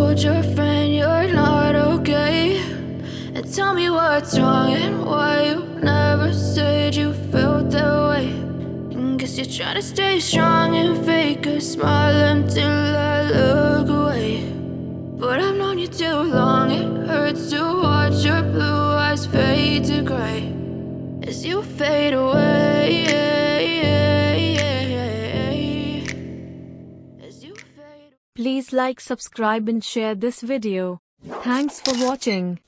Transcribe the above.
told your friend you're not okay, and tell me what's wrong and why you never said you felt that way. And guess you're trying to stay strong and fake a smile until I look away. But I've known you too long, it hurts to watch your blue eyes fade to gray as you fade away. As you fade. Please like, subscribe and share this video. Thanks for watching.